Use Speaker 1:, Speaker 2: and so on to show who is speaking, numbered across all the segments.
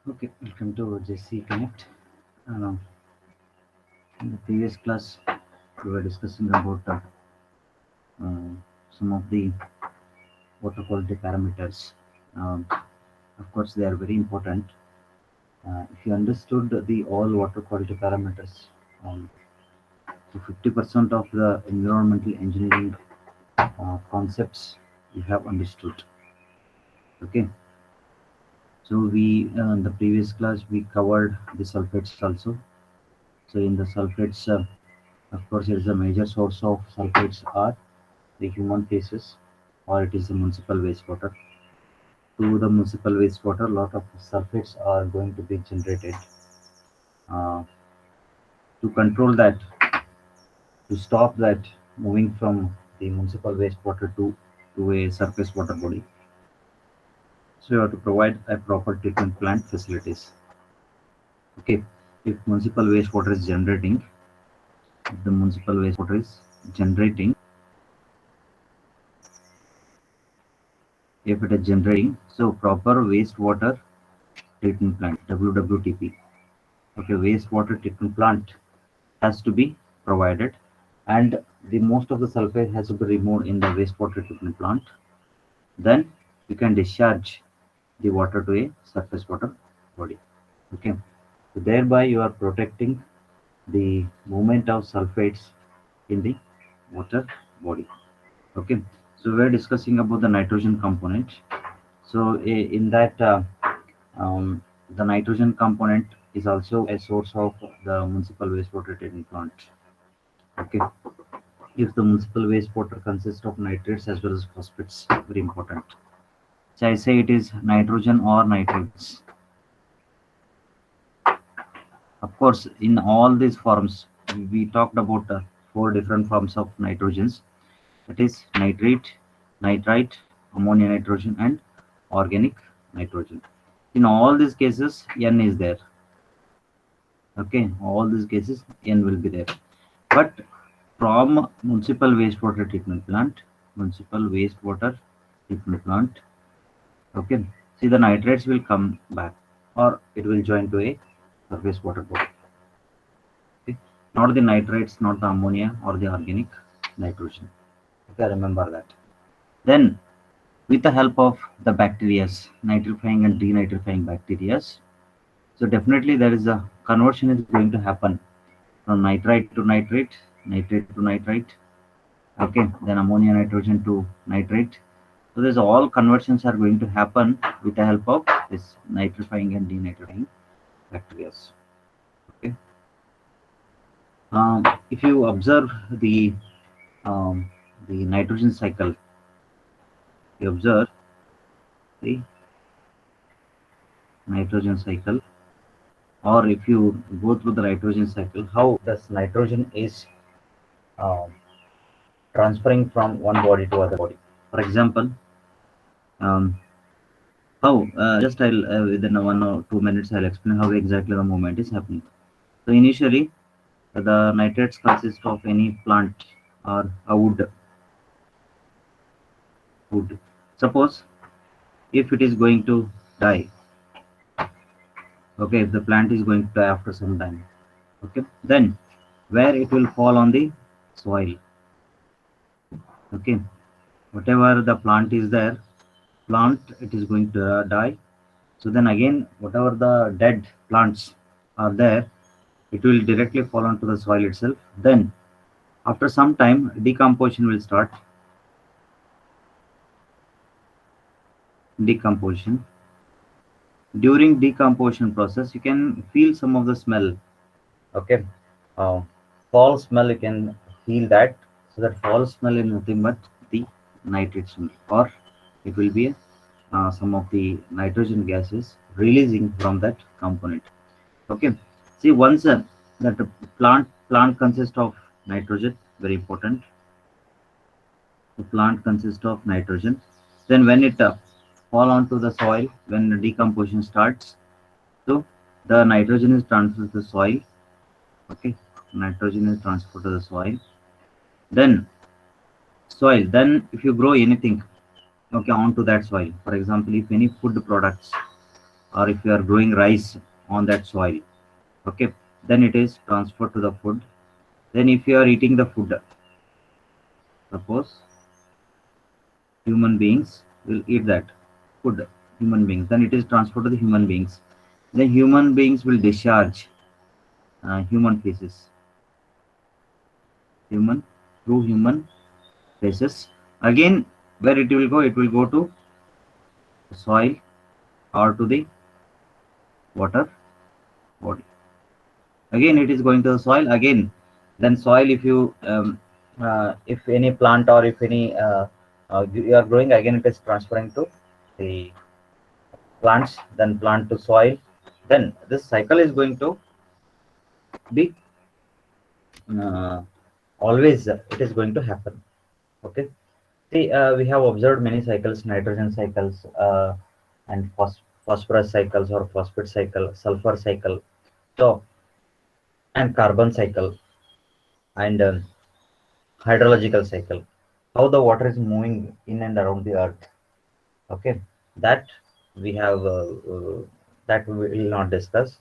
Speaker 1: Okay, welcome to JC Connect. Uh, in the previous class, we were discussing about uh, some of the water quality parameters. Um, of course, they are very important. If you understood the all water quality parameters, um, so 50% of the environmental engineering concepts you have understood. Okay, so we in the previous class we covered the sulfates also. So in the sulfates, of course, it is a major source of sulfates are the human faces, or it is the municipal wastewater. To the municipal wastewater, a lot of sulfates are going to be generated. Uh, to control that, to stop that moving from the municipal wastewater to a surface water body, so you have to provide a proper treatment plant facilities. Okay, if municipal wastewater is generating, if the municipal wastewater is generating, if it is generating, so proper wastewater treatment plant WWTP. Okay, wastewater treatment plant has to be provided, and the most of the sulfate has to be removed in the wastewater treatment plant. Then you can discharge the water to a surface water body. Okay, so thereby you are protecting the movement of sulfates in the water body. Okay, so we're discussing about the nitrogen component. So in that the nitrogen component is also a source of the municipal wastewater treatment plant. Okay, if the municipal wastewater consists of nitrates as well as phosphates, very important. So I say it is nitrogen or nitrates. Of course, in all these forms, we talked about four different forms of nitrogens. That is nitrate, nitrite, ammonia nitrogen, and organic nitrogen. In all these cases, N is there. Okay, all these cases N will be there. But from municipal wastewater treatment plant, okay, see the nitrates will come back or it will join to a surface water body. Okay, not the nitrates, not the ammonia or the organic nitrogen. Okay, remember that. Then, with the help of the bacteria, nitrifying and denitrifying bacteria, so definitely there is a conversion is going to happen from nitrite to nitrate, nitrate to nitrite. Okay, then ammonia nitrogen to nitrate. So there's all conversions are going to happen with the help of this nitrifying and denitrifying bacteria. Okay. If you observe um, the nitrogen cycle, you observe the nitrogen cycle, or if you go through the nitrogen cycle, how this nitrogen is um, transferring from one body to other body. For example, um, how just I'll within 1 or 2 minutes I'll explain how exactly the movement is happening. So initially, the nitrates consist of any plant or a wood. Suppose if it is going to die, okay, if the plant is going to die after some time, okay, then where it will fall on the soil, okay, whatever the plant is there, plant it is going to die. So then again, whatever the dead plants are there, it will directly fall onto the soil itself. Then after some time, decomposition will start. Decomposition. During decomposition process, you can feel some of the smell. Okay, uh, fall smell you can feel that. So that fall smell is nothing but the nitrate smell, or it will be some of the nitrogen gases releasing from that component. Okay, see once that the plant consists of nitrogen, very important. The plant consists of nitrogen. Then when it fall onto the soil, when the decomposition starts, so the nitrogen is transferred to the soil. Okay, nitrogen is transferred to the soil. Then soil. Then if you grow anything, okay, onto that soil. For example, if any food products, or if you are growing rice on that soil, okay, then it is transferred to the food. Then if you are eating the food, suppose human beings will eat that food, human beings, then it is transferred to the human beings. Then human beings will discharge human feces, human through human feces. Again, where it will go? It will go to soil or to the water body. Again, it is going to the soil. Again, then soil. If any plant or if any you are growing, again it is transferring to the plants, then plant to soil. Then this cycle is going to be uh, always. It is going to happen. Okay. See, we have observed many cycles: nitrogen cycles, and phosphorus cycles or phosphate cycle, sulfur cycle, so and carbon cycle, and hydrological cycle. How the water is moving in and around the earth. Okay, that we have that we will not discuss.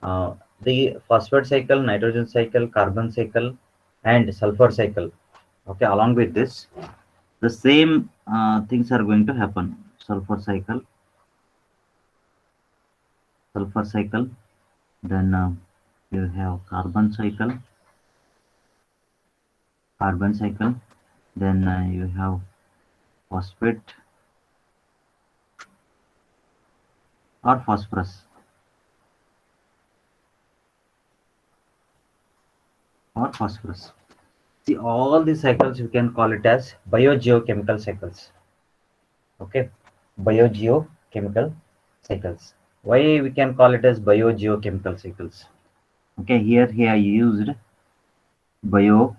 Speaker 1: Uh, the phosphate cycle, nitrogen cycle, carbon cycle, and sulfur cycle. Okay, along with this, the same things are going to happen. Sulfur cycle, then you have carbon cycle, then you have phosphate or phosphorus. See, all these cycles you can call it as biogeochemical cycles. Okay, biogeochemical cycles. Why we can call it as biogeochemical cycles? Okay, here I used biogeochemical.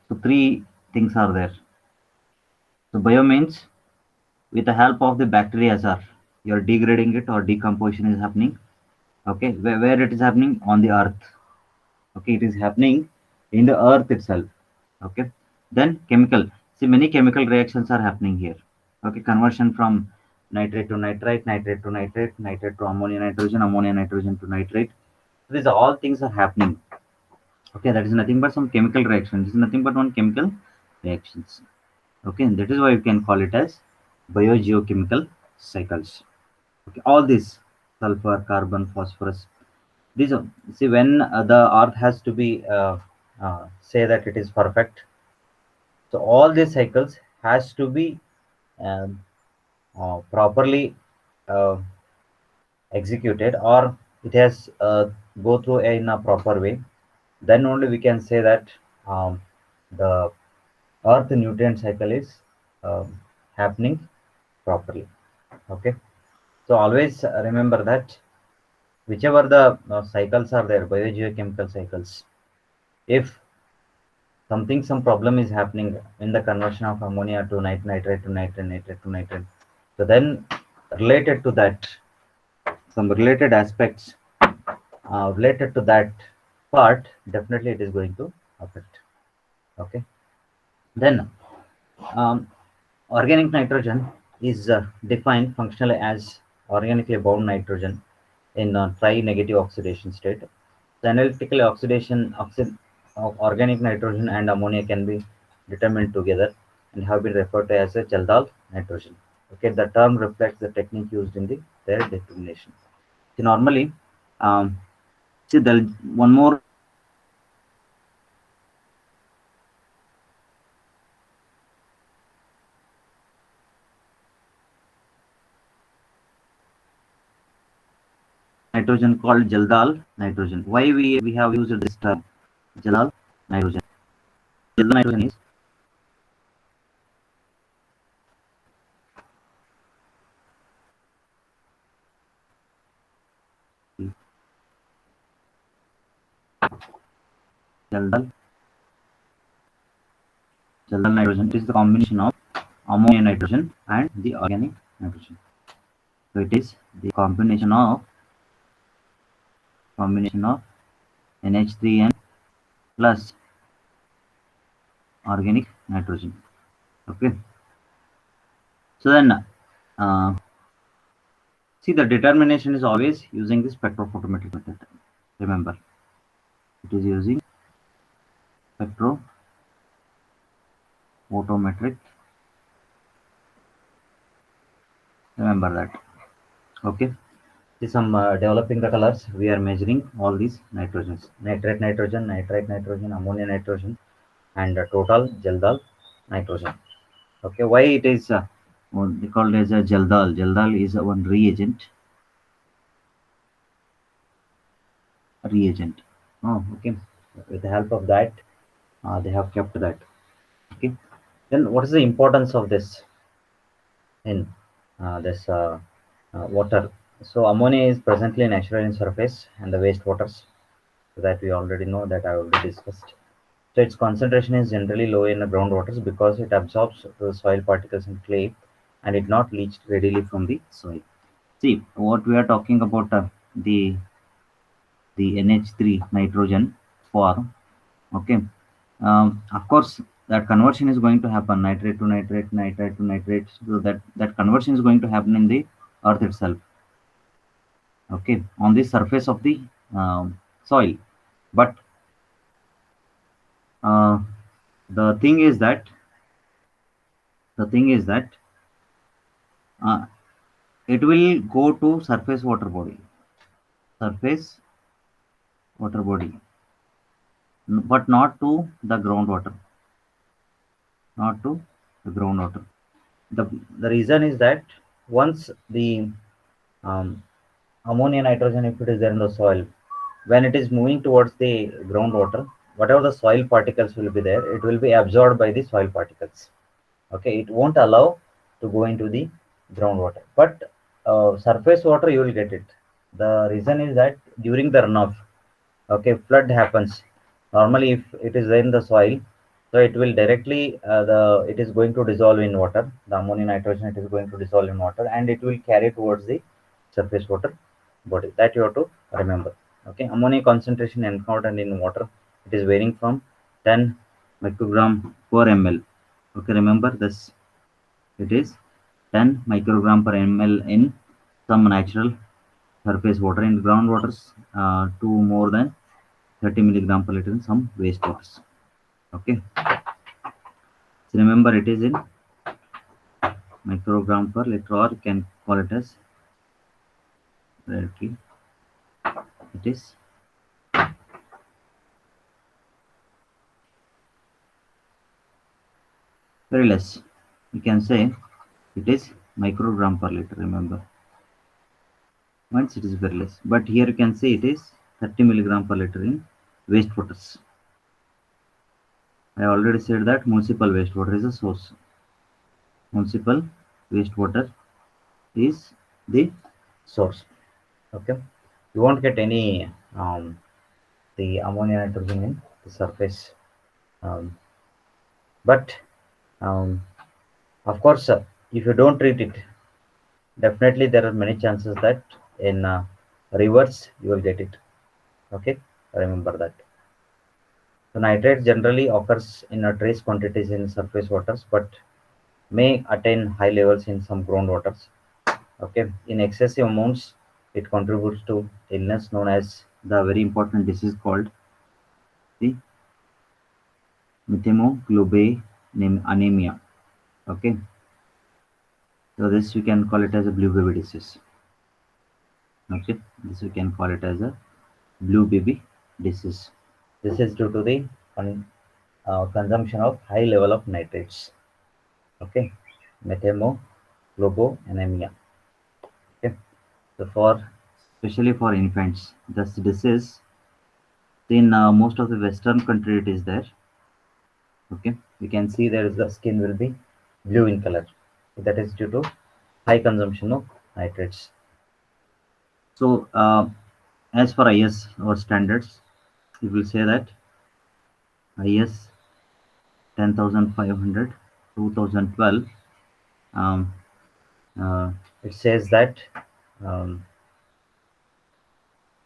Speaker 1: So three things are there. So bio means with the help of the bacteria, you're degrading it or decomposition is happening. Okay, where it is happening? On the earth. Okay, it is happening in the earth itself. Okay, then chemical. See, many chemical reactions are happening here. Okay, conversion from nitrate to nitrite, nitrate to nitrate, nitrate to ammonia nitrogen to nitrate. So these all things are happening. Okay, that is nothing but some chemical reaction. This is nothing but one chemical reactions. Okay, and that is why you can call it as biogeochemical cycles. Okay, all these sulfur, carbon, phosphorus. These are, see, when the earth has to be say that it is perfect. So all these cycles has to be um, properly uh, executed, or it has go through in a proper way. Then only we can say that the earth nutrient cycle is um, happening properly. Okay, so always remember that whichever the cycles are there, biogeochemical cycles, if some problem is happening in the conversion of ammonia to nitrate to nitrate, nitrate to nitrate, so then related to that, some related aspects related to that part, definitely it is going to affect. Okay, then um, organic nitrogen is defined functionally as organically bound nitrogen in a tri-negative oxidation state. The analytical oxid of organic nitrogen and ammonia can be determined together and have been referred to as a Jaldal nitrogen. Okay, the term reflects the technique used in their determination. So normally, um, see, there one more nitrogen called Jaldal nitrogen. Why we have used this term Jaldal nitrogen? Jaldal nitrogen is Jaldal Jaldal nitrogen. It is the combination of ammonia nitrogen and the organic nitrogen. So it is the combination of NH3N plus organic nitrogen. Okay. So then, see, the determination is always using the spectrophotometric method. Remember, it is using spectrophotometric. Remember that. Okay. See, some developing the colors. We are measuring all these nitrogens: nitrate nitrogen, nitrite nitrogen, ammonia nitrogen, and total Jaldal nitrogen. Okay. Why it is they called as a Jaldal? Jaldal is one reagent. Reagent. Oh, okay. With the help of that, they have kept that. Okay. Then what is the importance of this in this water? So ammonia is presently natural in surface and the wastewaters. So that we already know, that I already discussed. So its concentration is generally low in the groundwaters because it absorbs the soil particles and clay, and it not leached readily from the soil. See what we are talking about, the NH3 nitrogen for. Okay. Of course, that conversion is going to happen, nitrate to nitrate, nitrate to nitrate. So that conversion is going to happen in the earth itself. Okay, on the surface of the soil. But uh, the thing is that the thing is that uh, it will go to surface water body, but not to the groundwater, not to the groundwater. The reason is that once the um, ammonia nitrogen, if it is there in the soil, when it is moving towards the groundwater, whatever the soil particles will be there, it will be absorbed by the soil particles. Okay, it won't allow to go into the groundwater, but surface water you will get it. The reason is that during the runoff, okay, flood happens. Normally if it is in the soil, so it will directly the it is going to dissolve in water. The ammonium nitrogen, it is going to dissolve in water, and it will carry towards the surface water body. That you have to remember. Okay, ammonia concentration encountered in water, it is varying from 10 microgram per ml. Okay, remember this. It is 10 microgram per ml in some natural surface water. In groundwaters, to more than 30 milligram per liter in some wastewaters. Okay, so remember, it is in microgram per liter, or you can call it as directly. It is very less. You can say it is microgram per liter. Remember, once it is very less, but here you can say it is 30 milligram per liter in wastewaters. I already said that municipal wastewater is a source. Municipal wastewater is the source. Okay, you won't get any the ammonia nitrogen in the surface. Um, but um, of course, if you don't treat it, definitely there are many chances that in rivers you will get it. Okay, remember that. So nitrate generally occurs in a trace quantities in surface waters, but may attain high levels in some groundwaters. Okay, in excessive amounts, it contributes to illness known as the very important disease called the methemoglobin anemia. Okay, so this we can call it as a blue baby disease. Okay, this we can call it as a blue baby disease. This is due to the consumption of high level of nitrates. Okay, methemoglobinemia. Okay, so for especially for infants, this disease in most of the Western country it is there. Okay, you can see there is the skin will be blue in color. That is due to high consumption of nitrates. So, as for IS or standards, you will say that IS 10,500 2012, um, it says that um,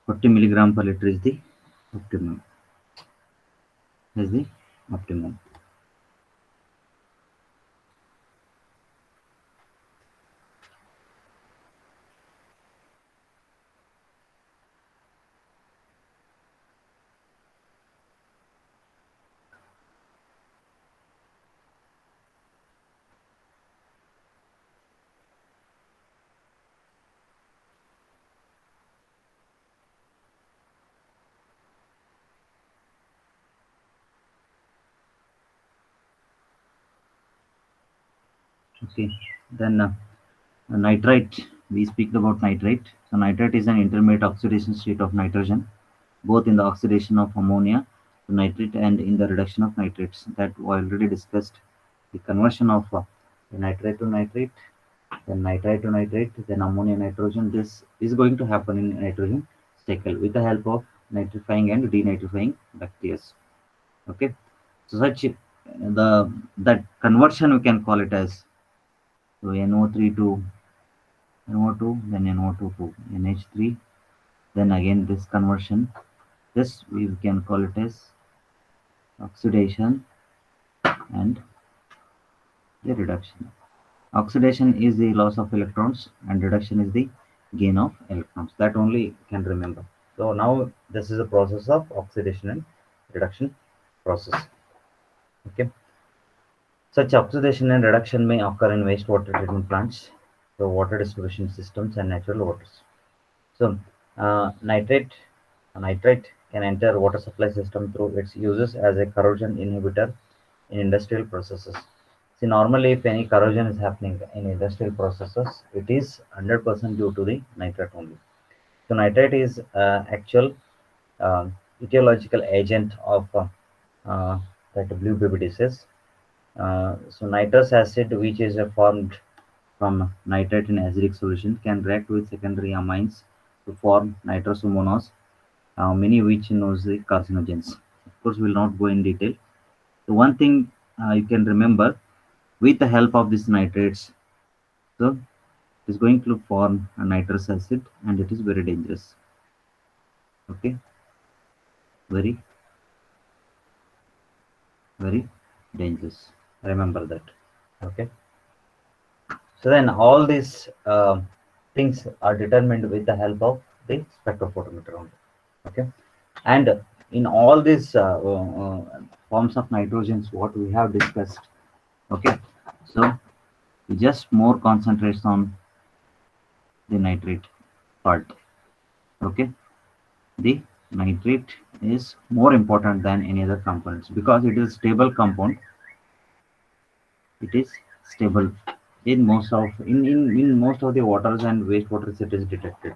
Speaker 1: 40 milligram per liter is the optimum. Is the optimum. Okay, then nitrite. We speak about nitrate. So nitrate is an intermediate oxidation state of nitrogen, both in the oxidation of ammonia to nitrate and in the reduction of nitrates. That we already discussed. The conversion of the nitrate to nitrate, then nitrite to nitrate, then ammonia nitrogen. This is going to happen in nitrogen cycle with the help of nitrifying and denitrifying bacteria. Okay, so such the that conversion we can call it as, so NO3 to NO2, then NO2 to NH3, then again this conversion. This we can call it as oxidation and the reduction. Oxidation is the loss of electrons and reduction is the gain of electrons. That only can remember. So now this is a process of oxidation and reduction process. Okay. Such oxidation and reduction may occur in wastewater treatment plants, so water distribution systems and natural waters. So nitrite can enter water supply system through its uses as a corrosion inhibitor in industrial processes. See, normally if any corrosion is happening in industrial processes, it is 100% due to the nitrate only. So nitrate is actual uh, etiological agent of uh, that blue baby disease. So nitrous acid, which is formed from nitrate in acidic solution, can react with secondary amines to form nitrosomonas, many which knows the carcinogens. Of course, we will not go in detail. The one thing you can remember, with the help of these nitrates, so it is going to form a nitrous acid, and it is very dangerous. Okay, very very dangerous. Remember that. Okay. So then all these things are determined with the help of the spectrophotometer only. Okay, and in all these forms of nitrogens, what we have discussed. Okay, so we just more concentrates on the nitrate part. Okay, the nitrate is more important than any other components because it is stable compound. It is stable in most of in most of the waters and wastewaters. It is detected.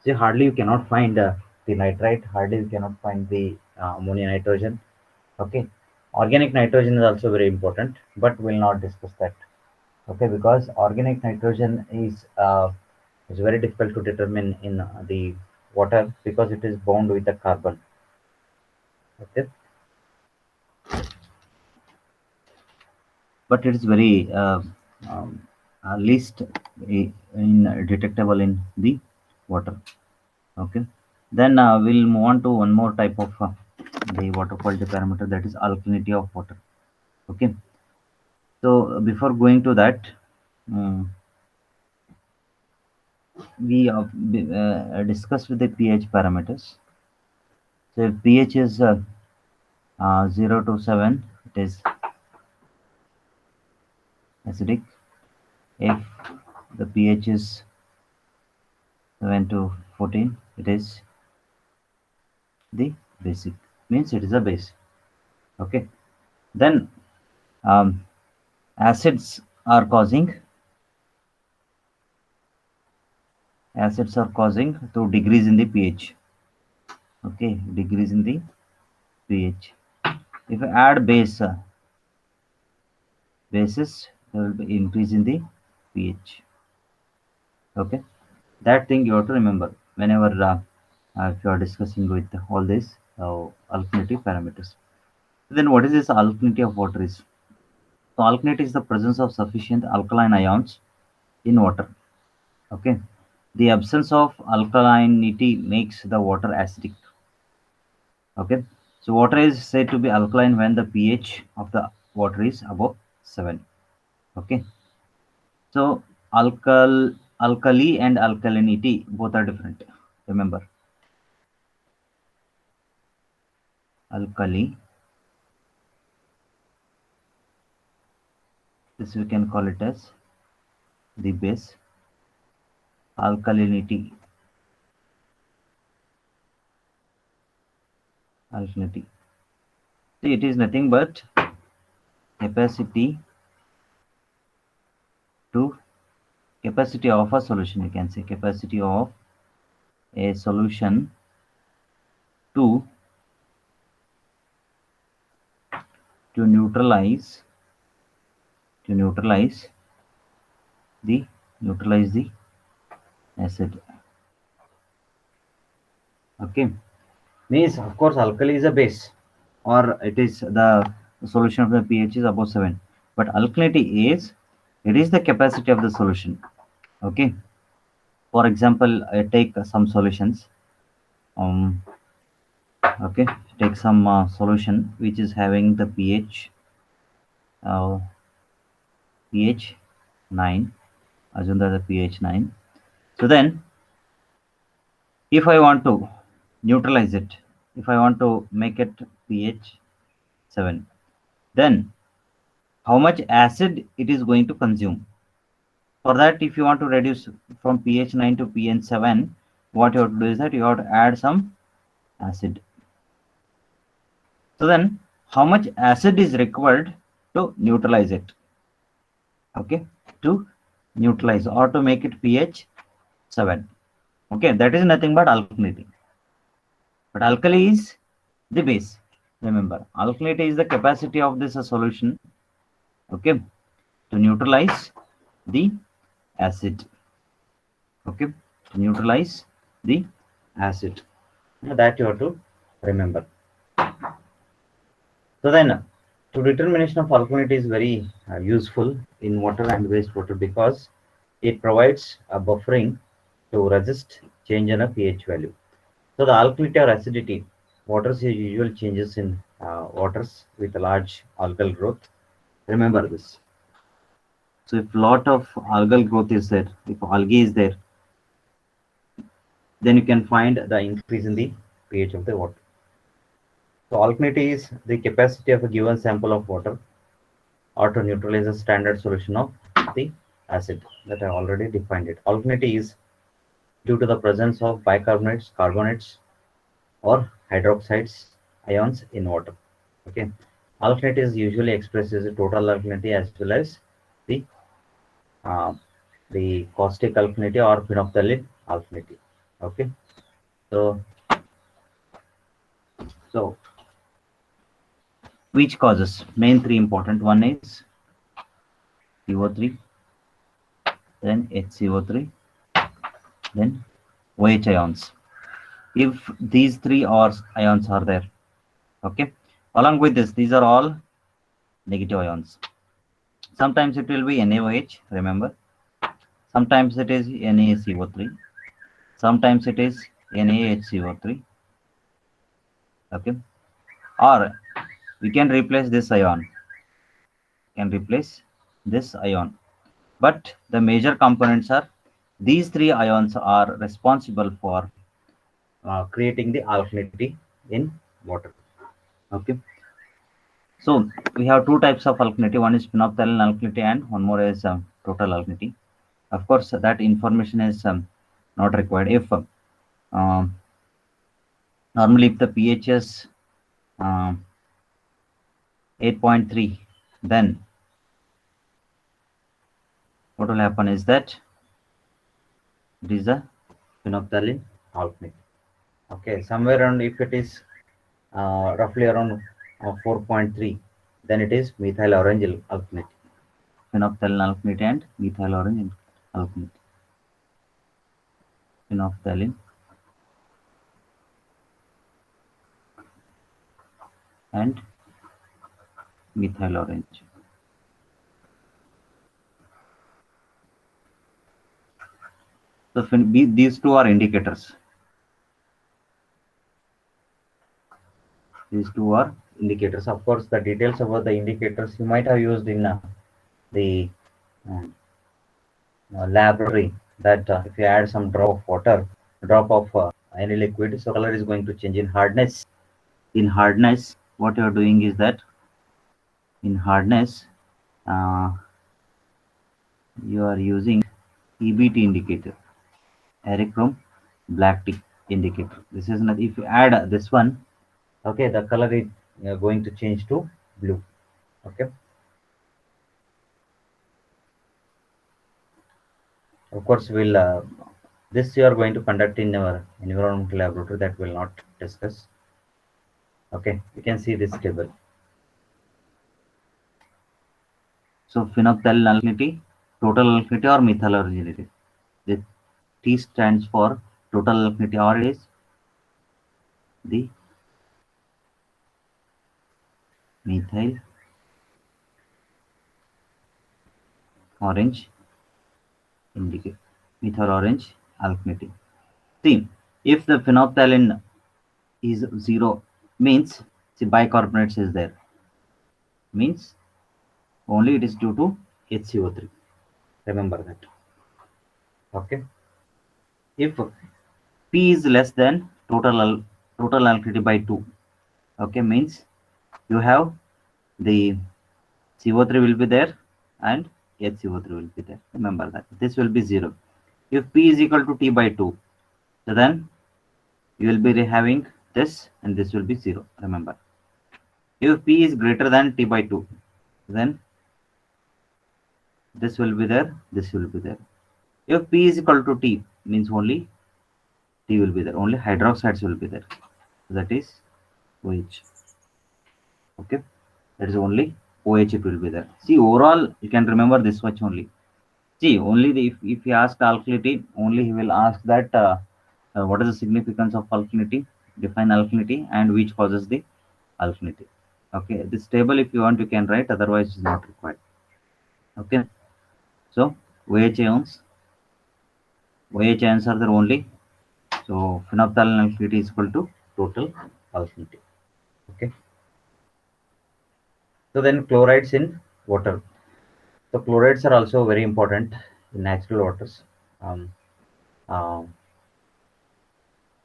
Speaker 1: See, hardly you cannot find the nitrite, hardly you cannot find the ammonia nitrogen. Okay, organic nitrogen is also very important, but we'll not discuss that. Okay, because organic nitrogen is very difficult to determine in the water because it is bound with the carbon. Okay, but it is very um, least in detectable in the water. Okay, then we'll move on to one more type of the water quality parameter, that is alkalinity of water. Okay, so before going to that, um, we discussed with the pH parameters. So if pH is 0 to 7, it is acidic. If the pH is 7 to 14, it is the basic, means it is a base. Okay, then um, acids are causing to decrease in the pH. Okay, decrease in the pH. If I add bases, there will be increase in the pH. Okay, that thing you have to remember whenever if you are discussing with all these alkalinity parameters. Then what is this alkalinity of water is? So alkalinity is the presence of sufficient alkaline ions in water. Okay, the absence of alkalinity makes the water acidic. Okay, so water is said to be alkaline when the pH of the water is above 7. Okay, so alkali and alkalinity both are different. Remember, alkali, this we can call it as the base. Alkalinity, alkalinity. See, it is nothing but capacity to capacity of a solution. You can say capacity of a solution to neutralize the acid. Okay, means of course alkali is a base, or it is the solution of the pH is above 7, but alkalinity is, it is the capacity of the solution. Okay, for example, I take some solutions. um okay, take some solution which is having the uh, pH 9. Assume that the pH 9. So then if I want to neutralize it, if I want to make it pH 7, then how much acid it is going to consume? For that, if you want to reduce from pH 9 to pH 7, what you have to do is that you have to add some acid. So then how much acid is required to neutralize it? Okay, to neutralize or to make it pH 7. Okay, that is nothing but alkalinity. But alkali is the base. Remember, alkalinity is the capacity of this solution, okay, to neutralize the acid. Okay, to neutralize the acid. Now that you have to remember. So then, to determination of alkalinity is very useful in water and wastewater because it provides a buffering to resist change in a pH value. So the alkalinity or acidity, waters is usual changes in waters with a large algal growth. Remember this. So if lot of algal growth is there, if algae is there, then you can find the increase in the pH of the water. So alkalinity is the capacity of a given sample of water or to neutralize a standard solution of the acid that I already defined it. Alkalinity is due to the presence of bicarbonates, carbonates, or hydroxides ions in water. Okay, alkalinity is usually expressed as a total alkalinity as well as the uh, caustic alkalinity or phenolphthalein alkalinity. Okay, so so which causes main three important? One is CO3, then HCO3, then OH ions. If these three ions are there, okay, along with this, these are all negative ions. Sometimes it will be NaOH, remember. Sometimes it is NaCO3. Sometimes it is NaHCO3. Okay, or we can replace this ion. But the major components are these three ions are responsible for creating the alkalinity in water. Okay, so we have two types of alkalinity. One is phenolphthalein alkalinity and one more is total alkalinity. Of course, that information is not required. If normally if the pH is 8.3, then what will happen is that it is a phenolphthalein alkalinity. Okay, somewhere around, if it is roughly around 4.3, then it is methyl orange alkalinity. Phenolphthalein alkalinity and methyl orange alkalinity. Phenolphthalein and methyl orange. So these two are indicators. These two are indicators. Of course, the details about the indicators you might have used in the um, laboratory. That if you add some drop of water, drop of any liquid, so color is going to change in hardness. In hardness, what you are doing is that in hardness, uh, you are using EBT indicator, Erichrome black tick indicator. This is not, if you add this one, okay, the color is going to change to blue. Okay, Of course, we'll this you are going to conduct in our environmental laboratory, that will not discuss. Okay, you can see this table. So phenolphthalein alkalinity, total alkalinity or methyl alkalinity. The T stands for total alkalinity, or it is the methyl orange indicate methyl orange alkalinity. See, if the phenolphthalein is 0, means see bicarbonates is there, means only it is due to HCO3. Remember that. Okay. If P is less than total alkalinity by 2, okay, means you have the CO3 will be there and HCO3 will be there. Remember that. This will be 0. If P is equal to T by 2, so then you will be having this and this will be 0. Remember. If P is greater than T by 2, then this will be there, this will be there. If P is equal to T, means only T will be there, only hydroxides will be there. That is OH. Okay, that is only OH, it will be there. See, overall, you can remember this much only. See, only if he ask alkalinity, only he will ask that what is the significance of alkalinity, define alkalinity, and which causes the alkalinity. Okay, this table, if you want, you can write, otherwise it's not required. Okay, so OH ions, OH ions are there only. So phenolphthalein alkalinity is equal to total alkalinity. Okay. So then chlorides in water. So chlorides are also very important in natural waters. Um, um,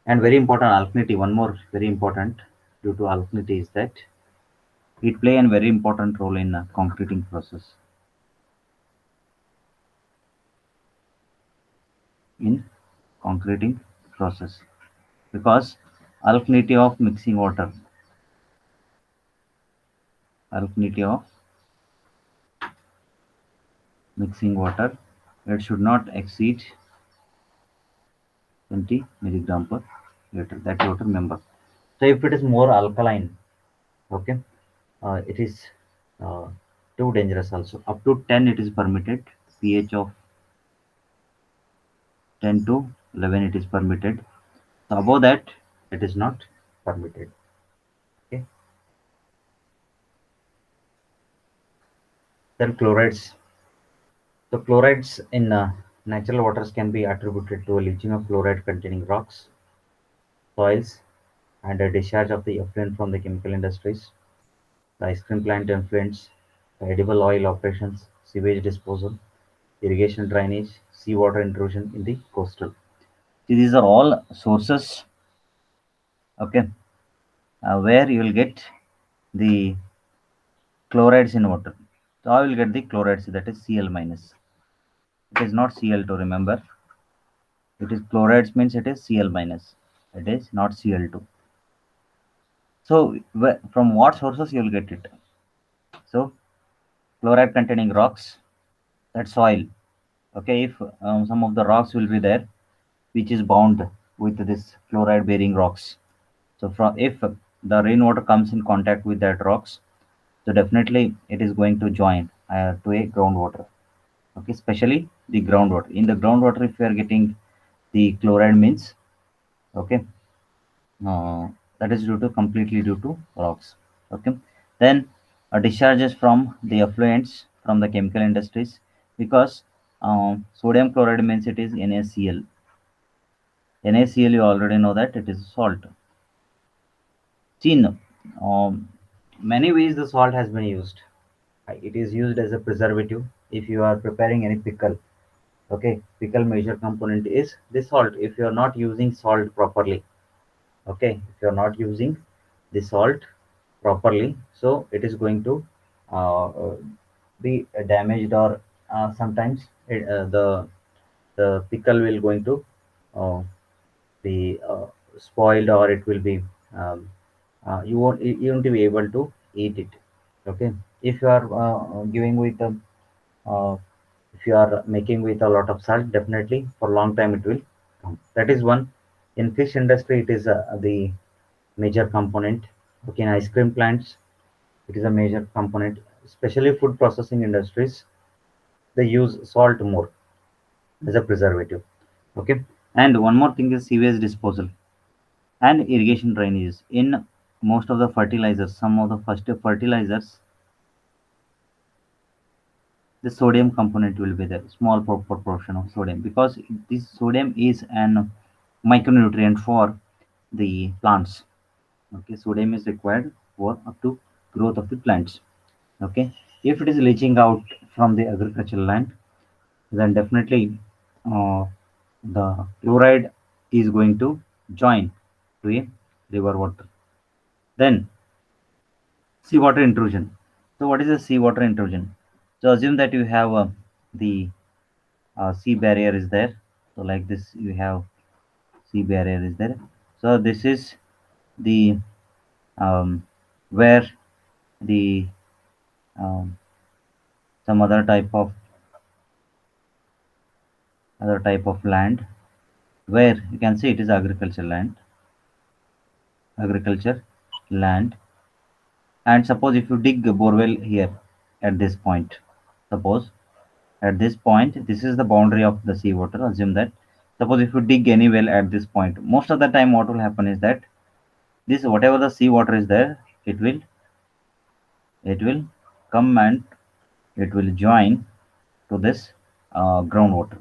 Speaker 1: and very important alkalinity. One more very important due to alkalinity is that it play a very important role in concreting process. In concreting process, because alkalinity of mixing water, alkalinity of mixing water, it should not exceed 20 milligram per liter. That you have to remember. So if it is more alkaline, okay, it is uh, too dangerous also. Up to 10 it is permitted. pH of 10 to 11 it is permitted. So above that it is not permitted. Okay. Then chlorides. So chlorides in natural waters can be attributed to a leaching of chloride containing rocks, soils, and a discharge of the effluent from the chemical industries, the ice cream plant effluents, the edible oil operations, sewage disposal, irrigation drainage, seawater intrusion in the coastal. See, these are all sources, okay, where you will get the chlorides in water. So I will get the chlorides, that is Cl minus. It is not Cl2, remember. It is chlorides means it is Cl minus. It is not Cl2. So from what sources you will get it? So chloride containing rocks, that soil. Okay, if some of the rocks will be there, which is bound with this chloride bearing rocks. So from if the rainwater comes in contact with that rocks, so definitely it is going to join to a groundwater. Okay, especially the groundwater. In the groundwater, if you are getting the chloride means, okay, uh, that is due to completely due to rocks. Okay, then discharges from the effluents from the chemical industries, because sodium chloride means it is NaCl. NaCl, you already know that it is salt. Chin. Many ways the salt has been used. It is used as a preservative. If you are preparing any pickle, okay, pickle major component is the salt. If you are not using salt properly, okay, if you are not using the salt properly, so it is going to uh, be damaged, or sometimes the pickle will going to uh, be spoiled, or it will be you won't be able to eat it. Okay, if you are giving with uh, if you are making with a lot of salt, definitely for long time it will come. That is one. In fish industry, it is the major component. Okay, in ice cream plants, it is a major component. Especially food processing industries, they use salt more as a preservative. Okay, and one more thing is sewage disposal and irrigation drainages. In most of the fertilizers, some of the first fertilizers, the sodium component will be there, small proportion of sodium, because this sodium is an micronutrient for the plants. Okay, sodium is required for up to growth of the plants. Okay, if it is leaching out from the agricultural land, then definitely uh, the chloride is going to join to a river water. Then seawater intrusion. So what is a seawater intrusion? So assume that you have the sea barrier is there. So like this, you have sea barrier is there. So this is the where the um, some other type of land, where you can see it is agriculture land. And suppose if you dig a borewell here at this point, suppose at this point, this is the boundary of the seawater. Assume that. Suppose if you dig any well at this point, most of the time what will happen is that this whatever the seawater is there, it will come and it will join to this groundwater.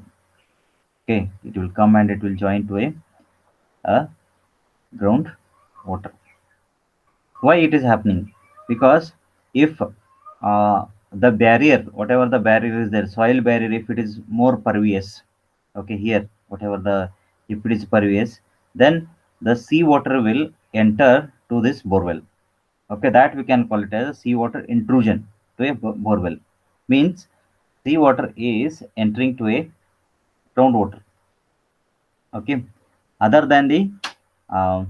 Speaker 1: Okay, it will come and it will join to a ground water. Why it is happening? Because if the barrier, whatever the barrier is there, soil barrier, if it is more pervious, okay, here whatever the, if it is pervious, then the seawater will enter to this borewell. Okay, that we can call it as a seawater intrusion to a borewell. Means seawater is entering to a groundwater. Okay, other than the uh,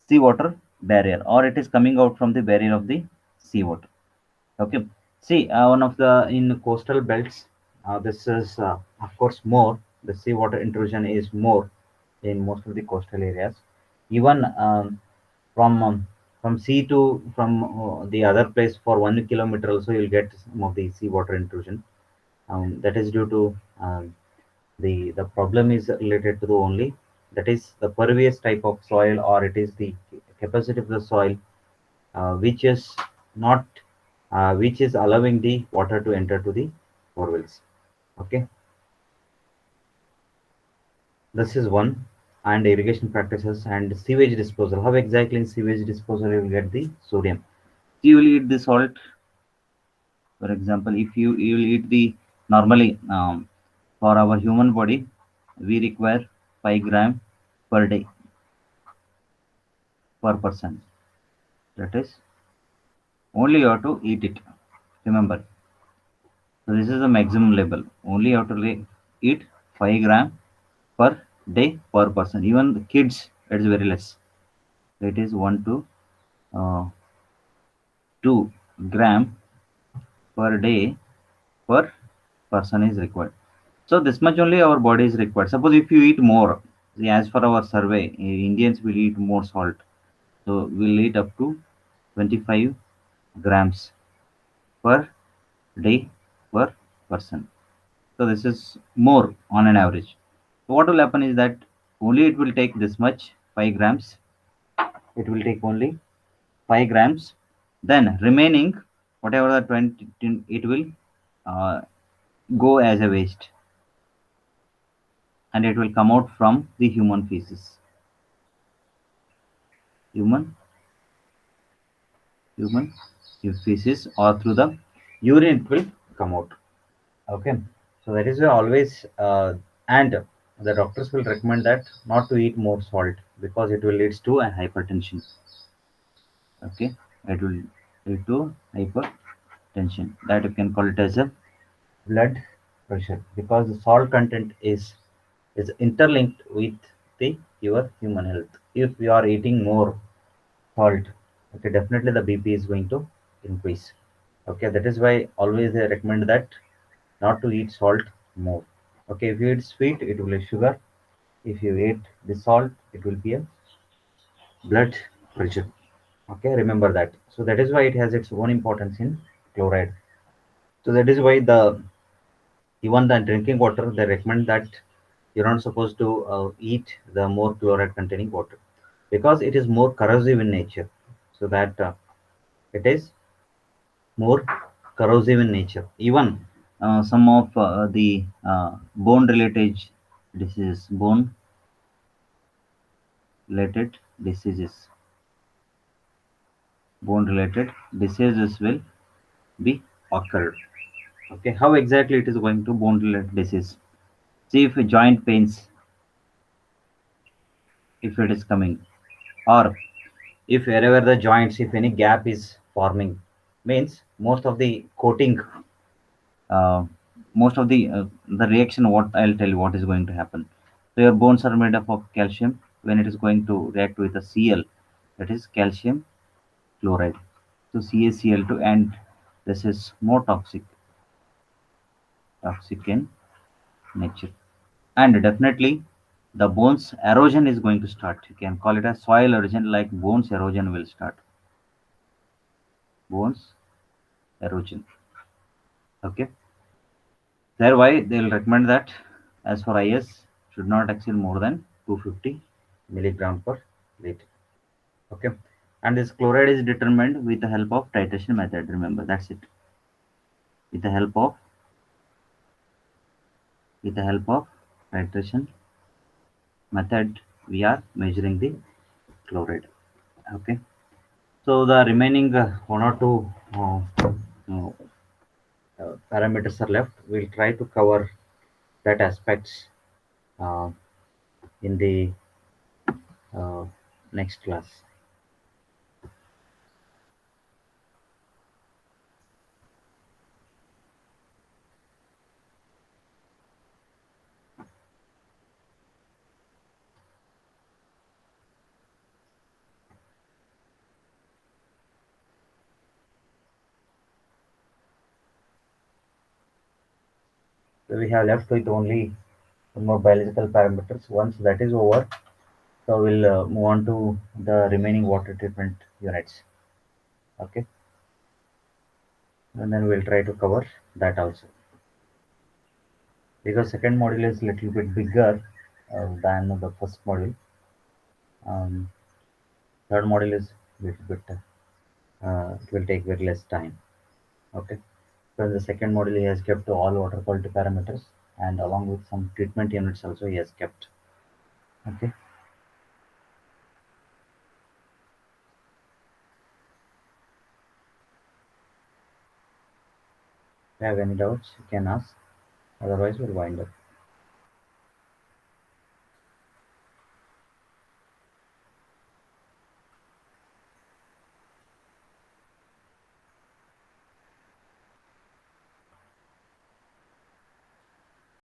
Speaker 1: seawater barrier, or it is coming out from the barrier of the seawater. Okay, see, one of the in coastal belts, this is of course more, the seawater intrusion is more in most of the coastal areas. Even from sea to from the other place for 1 kilometer also, you'll get some of the seawater intrusion. That is due to the problem is related to the only, that is the pervious type of soil, or it is the capacity of the soil which is not which is allowing the water to enter to the borewells. Okay, this is one. And irrigation practices and sewage disposal. How exactly in sewage disposal you will get the sodium? You will eat the salt. For example, if you will eat the normally for our human body, we require 5 gram per day per person. That is only you have to eat it. Remember. So this is the maximum level. Only you have to eat 5 gram per day per person. Even the kids, it's very less. It is 1 to 2 gram per day per person is required. So this much only our body is required. Suppose if you eat more, see, as for our survey, Indians will eat more salt. So we'll eat up to 25 grams per day per person. So this is more on an average. So what will happen is that only it will take this much 5 grams. It will take only 5 grams. Then remaining whatever the 20, it will uh, go as a waste, and it will come out from the human feces. Human human feces, or through the urine it will come out. Okay, so that is why always and the doctors will recommend that not to eat more salt, because it will lead to a hypertension. Okay, it will lead to hypertension, that you can call it as a blood pressure, because the salt content is interlinked with the your human health. If you are eating more salt, okay, definitely the BP is going to increase. Okay, that is why always they recommend that not to eat salt more. Okay, if you eat sweet, it will be sugar. If you eat the salt, it will be a blood pressure. Okay, remember that. So that is why it has its own importance in chloride. So that is why the even the drinking water they recommend that you're not supposed to eat the more chloride containing water because it is more corrosive in nature. So that it is more corrosive in nature. Even some of the bone related related diseases, bone related diseases will be occurred. Okay, how exactly it is going to bone related disease? See if joint pains, if it is coming, or if wherever the joints, if any gap is forming, means uh, most of the reaction. What I'll tell you, what is going to happen. So your bones are made up of calcium. When it is going to react with a Cl, that is calcium chloride. So CaCl2, and this is more toxic in nature. And definitely the bones erosion is going to start. You can call it a soil erosion, like bones erosion will start. Bones erosion. Okay. Thereby they will recommend that as for IS should not exceed more than 250 milligram per liter. Okay. And this chloride is determined with the help of titration method. Remember, that's it. With the help of titration method, we are measuring the chloride. Okay. So the remaining one or two uh, parameters are left. We'll try to cover that aspects uh, in the uh, next class. So we have left with only some more biological parameters. Once that is over, so we'll move on to the remaining water treatment units. Okay, and then we'll try to cover that also, because second module is little bit bigger than the first module. Um, third module is little bit it will take very less time. Okay, so in the second module he has kept all water quality parameters, and along with some treatment units also he has kept. Okay, if you have any doubts you can ask, otherwise we'll wind up.